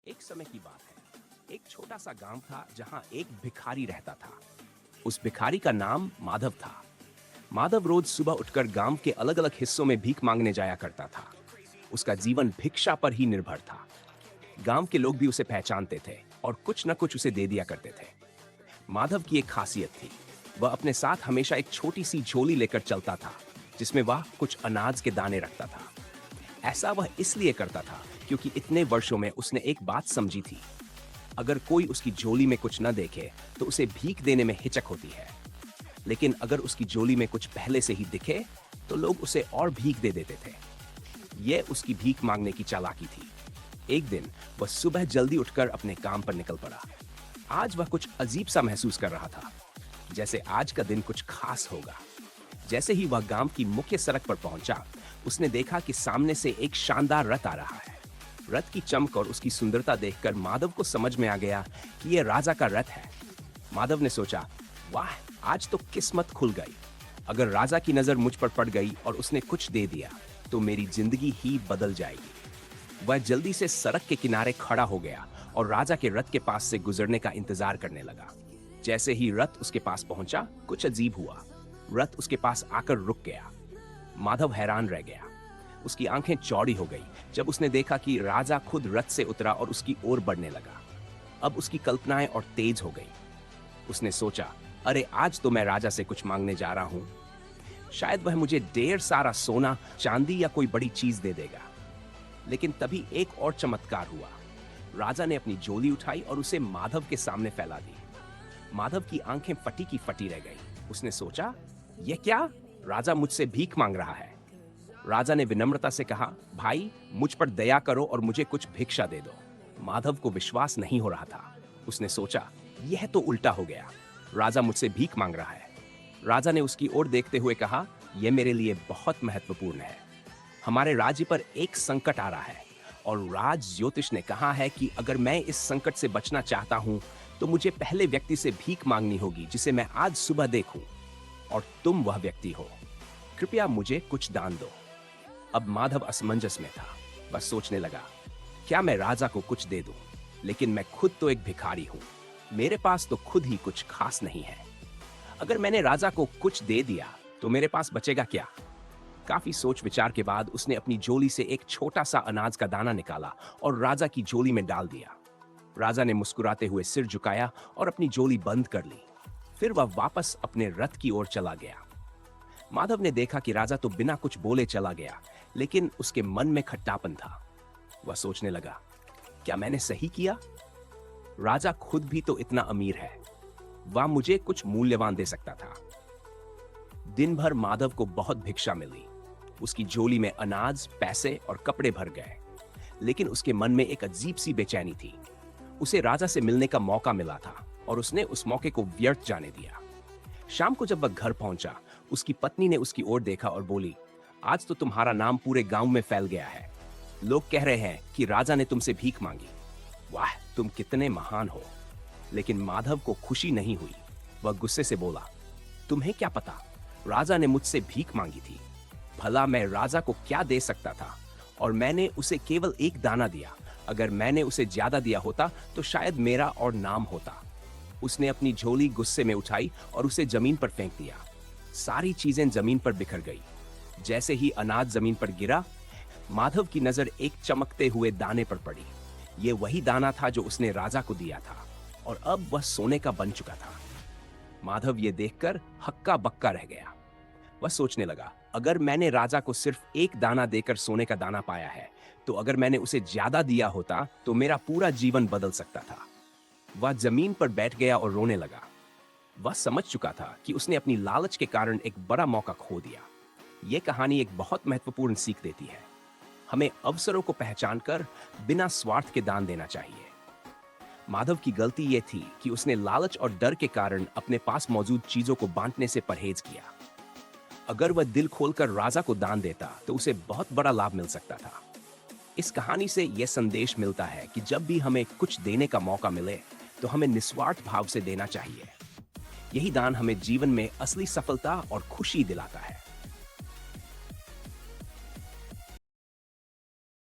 एक समय की बात है। एक छोटा सा गांव था जहां एक भिखारी रहता था। उस भिखारी का नाम माधव था। माधव रोज सुबह उठकर गांव के अलग अलग हिस्सों में भीख मांगने जाया करता था। उसका जीवन भिक्षा पर ही निर्भर था। गांव के लोग भी उसे पहचानते थे और कुछ न कुछ उसे दे दिया करते थे। माधव की एक खासियत थी। वह अपने साथ हमेशा एक छोटी सी झोली लेकर चलता था, जिसमें वह कुछ अनाज के दाने रखता था। ऐसा वह इसलिए करता था क्योंकि इतने वर्षों में उसने एक बात समझी थी। अगर कोई उसकी झोली में कुछ न देखे तो उसे भीख देने में हिचक होती है, लेकिन अगर उसकी झोली में कुछ पहले से ही दिखे तो लोग उसे और भीख दे देते थे। यह उसकी भीख मांगने की चालाकी थी। एक दिन वह सुबह जल्दी उठकर अपने काम पर निकल पड़ा। आज वह कुछ अजीब सा महसूस कर रहा था, जैसे आज का दिन कुछ खास होगा। जैसे ही वह गांव की मुख्य सड़क पर पहुंचा, उसने देखा कि सामने से एक शानदार रथ आ रहा है। रथ की चमक और उसकी सुंदरता देखकर माधव को समझ में आ गया कि यह राजा का रथ है। माधव ने सोचा, वाह, आज तो किस्मत खुल गई। अगर राजा की नजर मुझ पर पड़ गई और उसने कुछ दे दिया तो मेरी जिंदगी ही बदल जाएगी। वह जल्दी से सड़क के किनारे खड़ा हो गया और राजा के रथ के पास से गुजरने का इंतजार करने लगा। जैसे ही रथ उसके पास पहुंचा, कुछ अजीब हुआ। रथ उसके पास आकर रुक गया। माधव हैरान रह गया। उसकी आंखें चौड़ी हो गई जब उसने देखा कि राजा खुद रथ से उतरा और उसकी ओर बढ़ने लगा। अब उसकी कल्पनाएं और तेज हो गई। उसने सोचा, अरे आज तो मैं राजा से कुछ मांगने जा रहा हूं। शायद वह मुझे ढेर सारा सोना, चांदी या कोई बड़ी चीज दे देगा। लेकिन तभी एक और चमत्कार हुआ। राजा ने अपनी झोली उठाई और उसे माधव के सामने फैला दी। माधव की आंखें फटी की फटी रह गई। उसने सोचा, यह क्या? राजा मुझसे भीख मांग रहा है। राजा ने विनम्रता से कहा, भाई, मुझ पर दया करो और मुझे कुछ भिक्षा दे दो। माधव को विश्वास नहीं हो रहा था। उसने सोचा, यह तो उल्टा हो गया। राजा मुझसे भीख मांग रहा है। राजा ने उसकी ओर देखते हुए कहा, यह मेरे लिए बहुत महत्वपूर्ण है। हमारे राज्य पर एक संकट आ रहा है और राज ज्योतिष ने कहा है कि अगर मैं इस संकट से बचना चाहता हूं तो मुझे पहले व्यक्ति से भीख मांगनी होगी जिसे मैं आज सुबह देखूं, और तुम वह व्यक्ति हो। कृपया मुझे कुछ दान दो। अब माधव असमंजस में था। वह सोचने लगा, क्या मैं राजा को कुछ दे दूं? लेकिन मैं खुद तो एक भिखारी हूं। मेरे पास तो खुद ही कुछ खास नहीं है। अगर मैंने राजा को कुछ दे दिया तो मेरे पास बचेगा क्या? काफी सोच विचार के बाद उसने अपनी झोली से एक छोटा सा अनाज का दाना निकाला और राजा की झोली में डाल दिया। राजा ने मुस्कुराते हुए सिर झुकाया और अपनी झोली बंद कर ली। फिर वह वापस अपने रथ की ओर चला गया। माधव ने देखा कि राजा तो बिना कुछ बोले चला गया, लेकिन उसके मन में खट्टापन था। वह सोचने लगा, क्या मैंने सही किया? राजा खुद भी तो इतना अमीर है। वह मुझे कुछ मूल्यवान दे सकता था। दिन भर माधव को बहुत भिक्षा मिली। उसकी झोली में अनाज, पैसे और कपड़े भर गए, लेकिन उसके मन में एक अजीब सी बेचैनी थी। उसे राजा से मिलने का मौका मिला था और उसने उस मौके को व्यर्थ जाने दिया। शाम को जब वह घर पहुंचा, उसकी पत्नी ने उसकी ओर देखा और बोली, आज तो तुम्हारा नाम पूरे गांव में फैल गया है। लोग कह रहे हैं कि राजा ने तुमसे भीख मांगी। वाह, तुम कितने महान हो। लेकिन माधव को खुशी नहीं हुई। वह गुस्से से बोला, तुम्हें क्या पता? राजा ने मुझसे भीख मांगी थी। भला मैं राजा को क्या दे सकता था? और मैंने उसे केवल एक दाना दिया। अगर मैंने उसे ज्यादा दिया होता तो शायद मेरा और नाम होता। उसने अपनी झोली गुस्से में उठाई और उसे जमीन पर फेंक दिया। सारी चीजें जमीन पर बिखर गई। जैसे ही अनाज जमीन पर गिरा, माधव की नजर एक चमकते हुए दाने पर पड़ी। यह वही दाना था जो उसने राजा को दिया था, और अब वह सोने का बन चुका था। माधव यह देखकर हक्का बक्का रह गया। वह सोचने लगा, अगर मैंने राजा को सिर्फ एक दाना देकर सोने का दाना पाया है, तो अगर मैंने उसे ज्यादा दिया होता तो मेरा पूरा जीवन बदल सकता था। वह जमीन पर बैठ गया और रोने लगा। वह समझ चुका था कि उसने अपनी लालच के कारण एक बड़ा मौका खो दिया। यह कहानी एक बहुत महत्वपूर्ण सीख देती है। हमें अवसरों को पहचानकर बिना स्वार्थ के दान देना चाहिए। माधव की गलती यह थी कि उसने लालच और डर के कारण अपने पास मौजूद चीजों को बांटने से परहेज किया। अगर वह दिल खोलकर राजा को दान देता तो उसे बहुत बड़ा लाभ मिल सकता था। इस कहानी से यह संदेश मिलता है कि जब भी हमें कुछ देने का मौका मिले तो हमें निस्वार्थ भाव से देना चाहिए। यही दान हमें जीवन में असली सफलता और खुशी दिलाता है।